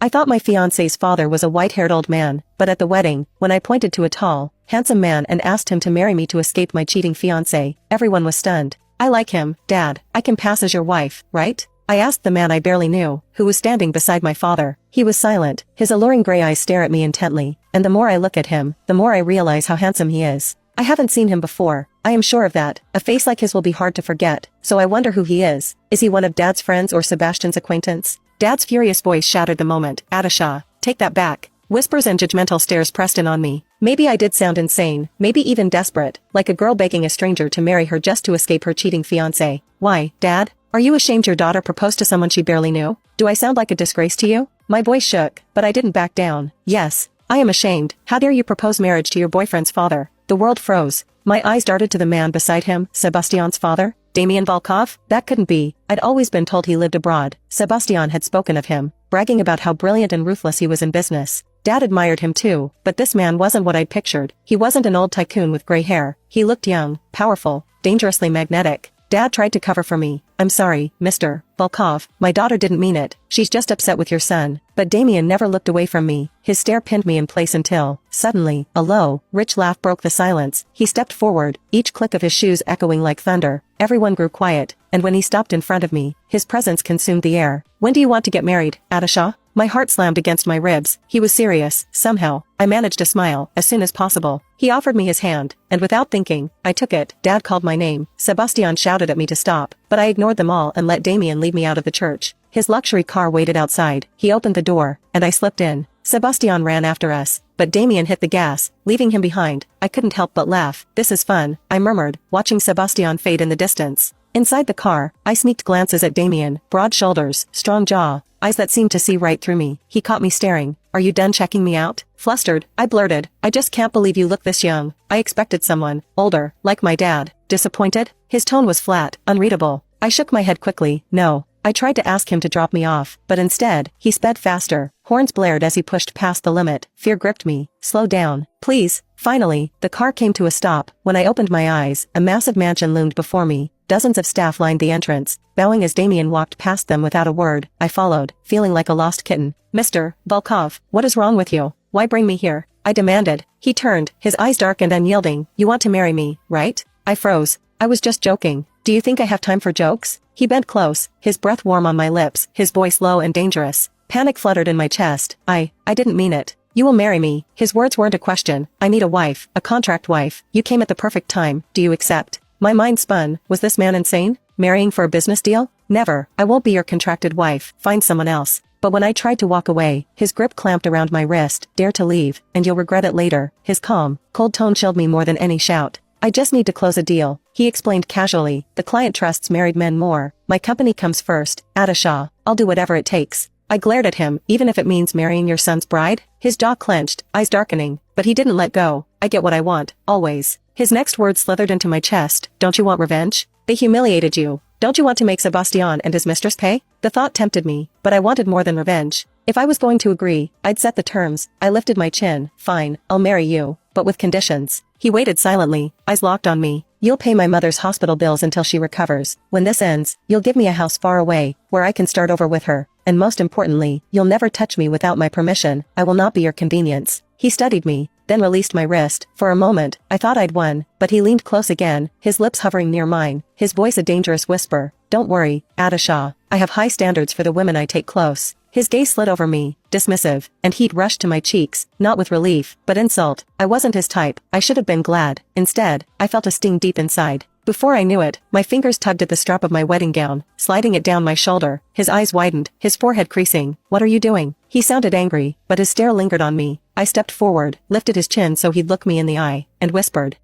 I thought my fiancé's father was a white-haired old man, but at the wedding, when I pointed to a tall, handsome man and asked him to marry me to escape my cheating fiancé, everyone was stunned. I like him, Dad. I can pass as your wife, right? I asked the man I barely knew, who was standing beside my father. He was silent, his alluring gray eyes stare at me intently, and the more I look at him, the more I realize how handsome he is. I haven't seen him before, I am sure of that. A face like his will be hard to forget, so I wonder who he is. Is he one of Dad's friends or Sebastian's acquaintance? Dad's furious voice shattered the moment. Atisha, take that back. Whispers and judgmental stares pressed in on me. Maybe I did sound insane, maybe even desperate, like a girl begging a stranger to marry her just to escape her cheating fiancé. Why, Dad? Are you ashamed your daughter proposed to someone she barely knew? Do I sound like a disgrace to you? My voice shook, but I didn't back down. Yes, I am ashamed. How dare you propose marriage to your boyfriend's father? The world froze. My eyes darted to the man beside him, Sebastian's father. Damian Volkov? That couldn't be. I'd always been told he lived abroad. Sebastian had spoken of him, bragging about how brilliant and ruthless he was in business. Dad admired him too, but this man wasn't what I'd pictured. He wasn't an old tycoon with gray hair. He looked young, powerful, dangerously magnetic. Dad tried to cover for me. I'm sorry, Mr. Volkov, my daughter didn't mean it. She's just upset with your son. But Damian never looked away from me. His stare pinned me in place until, suddenly, a low, rich laugh broke the silence. He stepped forward, each click of his shoes echoing like thunder. Everyone grew quiet, and when he stopped in front of me, his presence consumed the air. When do you want to get married, Atisha? My heart slammed against my ribs. He was serious. Somehow, I managed to smile, as soon as possible. He offered me his hand, and without thinking, I took it. Dad called my name. Sebastian shouted at me to stop, but I ignored them all and let Damian lead me out of the church. His luxury car waited outside. He opened the door, and I slipped in. Sebastian ran after us, but Damian hit the gas, leaving him behind. I couldn't help but laugh. This is fun, I murmured, watching Sebastian fade in the distance. Inside the car, I sneaked glances at Damian, broad shoulders, strong jaw, eyes that seemed to see right through me. He caught me staring. Are you done checking me out? Flustered, I blurted, I just can't believe you look this young. I expected someone, older, like my dad. Disappointed? His tone was flat, unreadable. I shook my head quickly. No. I tried to ask him to drop me off, but instead, he sped faster. Horns blared as he pushed past the limit. Fear gripped me. Slow down, please. Finally, the car came to a stop. When I opened my eyes, a massive mansion loomed before me. Dozens of staff lined the entrance. Bowing as Damian walked past them without a word, I followed, feeling like a lost kitten. Mr. Volkov, what is wrong with you? Why bring me here? I demanded. He turned, his eyes dark and unyielding. You want to marry me, right? I froze. I was just joking. Do you think I have time for jokes? He bent close, his breath warm on my lips, his voice low and dangerous. Panic fluttered in my chest. I didn't mean it. You will marry me. His words weren't a question. I need a wife, a contract wife. You came at the perfect time. Do you accept? My mind spun. Was this man insane? Marrying for a business deal? Never. I won't be your contracted wife. Find someone else. But when I tried to walk away, his grip clamped around my wrist. Dare to leave, and you'll regret it later. His calm, cold tone chilled me more than any shout. I just need to close a deal, he explained casually. The client trusts married men more. My company comes first. Atisha, I'll do whatever it takes. I glared at him, even if it means marrying your son's bride? His jaw clenched, eyes darkening, but he didn't let go. I get what I want, always. His next words slithered into my chest. Don't you want revenge? They humiliated you. Don't you want to make Sebastian and his mistress pay? The thought tempted me, but I wanted more than revenge. If I was going to agree, I'd set the terms. I lifted my chin. Fine, I'll marry you, but with conditions. He waited silently, eyes locked on me. You'll pay my mother's hospital bills until she recovers. When this ends, you'll give me a house far away, where I can start over with her. And most importantly, you'll never touch me without my permission. I will not be your convenience. He studied me, then released my wrist. For a moment, I thought I'd won, but he leaned close again, his lips hovering near mine, his voice a dangerous whisper. Don't worry, Atisha. I have high standards for the women I take close. His gaze slid over me, dismissive, and heat rushed to my cheeks, not with relief, but insult. I wasn't his type. I should have been glad. Instead, I felt a sting deep inside. Before I knew it, my fingers tugged at the strap of my wedding gown, sliding it down my shoulder. His eyes widened, his forehead creasing. What are you doing? He sounded angry, but his stare lingered on me. I stepped forward, lifted his chin so he'd look me in the eye, and whispered,